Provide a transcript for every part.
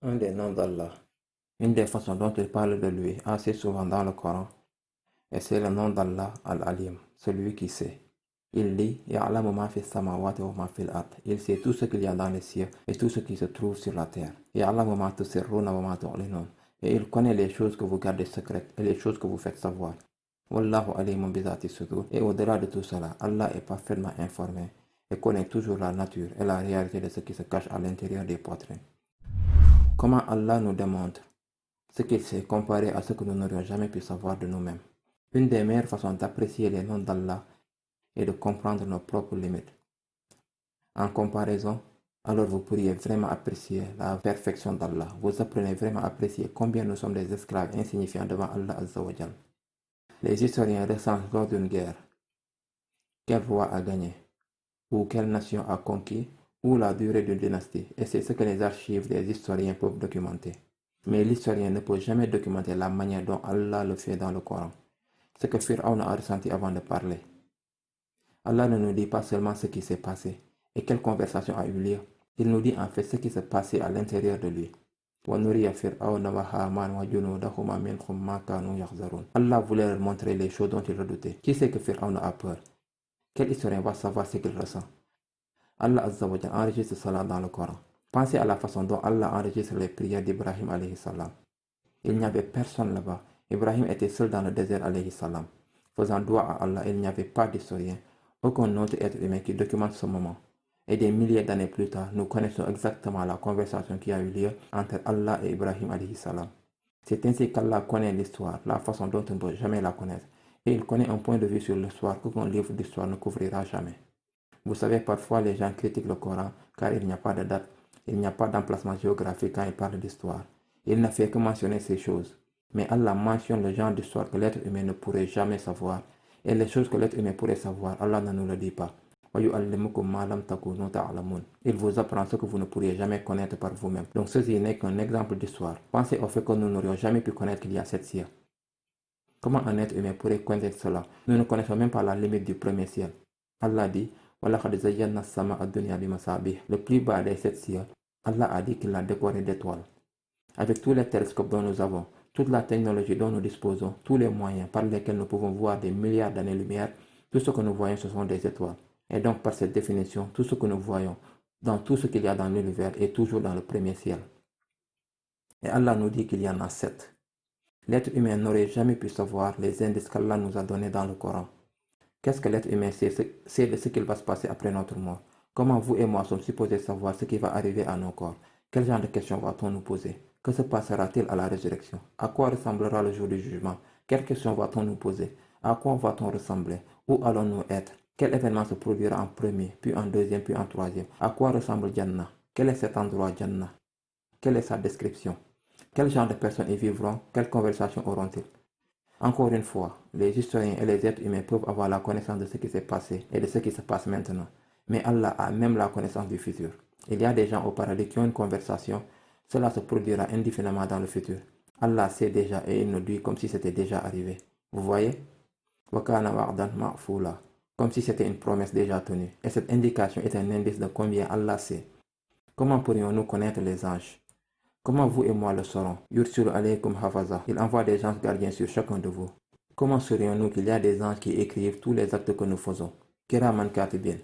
Un des noms d'Allah. Une des façons dont il parle de lui assez souvent dans le Coran, et c'est le nom d'Allah Al-Alim, celui qui sait. Il dit Ya'lamu ma fi samawati wa ma fil ard. Il sait tout ce qu'il y a dans les cieux et tout ce qui se trouve sur la terre. Ya'lamu ma tusirruna wa ma tu'linun. Et il connaît les choses que vous gardez secrètes et les choses que vous faites savoir. Wallahu alimun bi zati sudur. Et au-delà de tout cela, Allah est parfaitement informé et connaît toujours la nature et la réalité de ce qui se cache à l'intérieur des poitrines. Comment Allah nous démontre ce qu'il sait comparé à ce que nous n'aurions jamais pu savoir de nous-mêmes. Une des meilleures façons d'apprécier les noms d'Allah est de comprendre nos propres limites. En comparaison, alors vous pourriez vraiment apprécier la perfection d'Allah. Vous apprenez vraiment à apprécier combien nous sommes des esclaves insignifiants devant Allah Azza wa Jal. Les historiens recensent lors d'une guerre quel roi a gagné, ou quelle nation a conquis, ou la durée d'une dynastie, et c'est ce que les archives des historiens peuvent documenter. Mais l'historien ne peut jamais documenter la manière dont Allah le fait dans le Coran, ce que Pharaon a ressenti avant de parler. Allah ne nous dit pas seulement ce qui s'est passé et quelle conversation a eu lieu, il nous dit en fait ce qui s'est passé à l'intérieur de lui. Allah voulait leur montrer les choses dont il redoutait. Qui sait que Pharaon a peur? Quel historien va savoir ce qu'il ressent? Allah Azza wa Jalla enregistre cela dans le Coran. Pensez à la façon dont Allah enregistre les prières d'Ibrahim alayhi salam. Il n'y avait personne là-bas. Ibrahim était seul dans le désert alayhi salam. Faisant doigt à Allah, il n'y avait pas d'historien, aucun autre être humain qui documente ce moment. Et des milliers d'années plus tard, nous connaissons exactement la conversation qui a eu lieu entre Allah et Ibrahim alayhi salam. C'est ainsi qu'Allah connaît l'histoire, la façon dont on ne peut jamais la connaître. Et il connaît un point de vue sur l'histoire qu'aucun livre d'histoire ne couvrira jamais. Vous savez, parfois les gens critiquent le Coran car il n'y a pas de date, il n'y a pas d'emplacement géographique quand il parle d'histoire. Il n'a fait que mentionner ces choses. Mais Allah mentionne le genre d'histoire que l'être humain ne pourrait jamais savoir. Et les choses que l'être humain pourrait savoir, Allah ne nous le dit pas. Il vous apprend ce que vous ne pourriez jamais connaître par vous-même. Donc ceci n'est qu'un exemple d'histoire. Pensez au fait que nous n'aurions jamais pu connaître qu'il y a 7 siècles. Comment un être humain pourrait connaître cela? Nous ne connaissons même pas la limite du premier ciel. Allah dit le plus bas des 7 cieux, Allah a dit qu'il l'a décoré d'étoiles. Avec tous les télescopes dont nous avons, toute la technologie dont nous disposons, tous les moyens par lesquels nous pouvons voir des milliards d'années-lumière, tout ce que nous voyons ce sont des étoiles. Et donc par cette définition, tout ce que nous voyons dans tout ce qu'il y a dans l'univers est toujours dans le premier ciel. Et Allah nous dit qu'il y en a 7. L'être humain n'aurait jamais pu savoir les indices qu'Allah nous a donnés dans le Coran. Qu'est-ce que l'être humain sait de ce qu'il va se passer après notre mort? Comment vous et moi sommes supposés savoir ce qui va arriver à nos corps? Quel genre de questions va-t-on nous poser? Que se passera-t-il à la résurrection? À quoi ressemblera le jour du jugement? Quelles questions va-t-on nous poser? À quoi va-t-on ressembler? Où allons-nous être? Quel événement se produira en premier, puis en deuxième, puis en troisième? À quoi ressemble Jannah? Quel est cet endroit Jannah? Quelle est sa description? Quel genre de personnes y vivront? Quelles conversations auront-ils? Encore une fois, les historiens et les êtres humains peuvent avoir la connaissance de ce qui s'est passé et de ce qui se passe maintenant. Mais Allah a même la connaissance du futur. Il y a des gens au paradis qui ont une conversation. Cela se produira indéfiniment dans le futur. Allah sait déjà et il nous dit comme si c'était déjà arrivé. Vous voyez? Comme si c'était une promesse déjà tenue. Et cette indication est un indice de combien Allah sait. Comment pourrions-nous connaître les anges? Comment vous et moi le saurons? Yursul alaykum hafaza. Il envoie des anges gardiens sur chacun de vous. Comment saurions-nous qu'il y a des anges qui écrivent tous les actes que nous faisons? Kiraman katibin.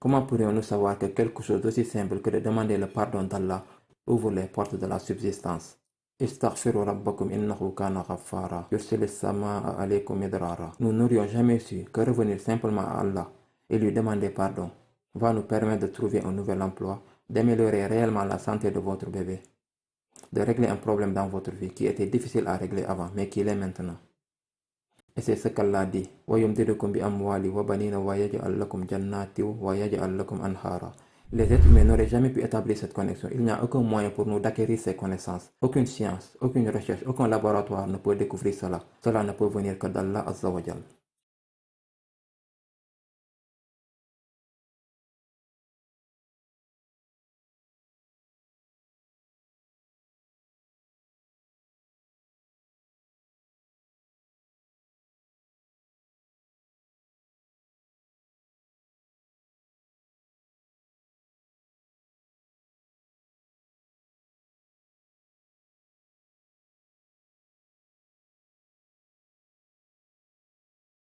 Comment pourrions-nous savoir que quelque chose d'aussi simple que de demander le pardon d'Allah ouvre les portes de la subsistance? Istaghfiru rabbakum innahu kana ghaffara. Yursilis samaa alaykum midrara. Nous n'aurions jamais su que revenir simplement à Allah et lui demander pardon va nous permettre de trouver un nouvel emploi, d'améliorer réellement la santé de votre bébé, de régler un problème dans votre vie qui était difficile à régler avant, mais qui l'est maintenant. Et c'est ce qu'Allah dit. Les êtres humains n'auraient jamais pu établir cette connexion. Il n'y a aucun moyen pour nous d'acquérir ces connaissances. Aucune science, aucune recherche, aucun laboratoire ne peut découvrir cela. Cela ne peut venir que d'Allah Azza wa Jal.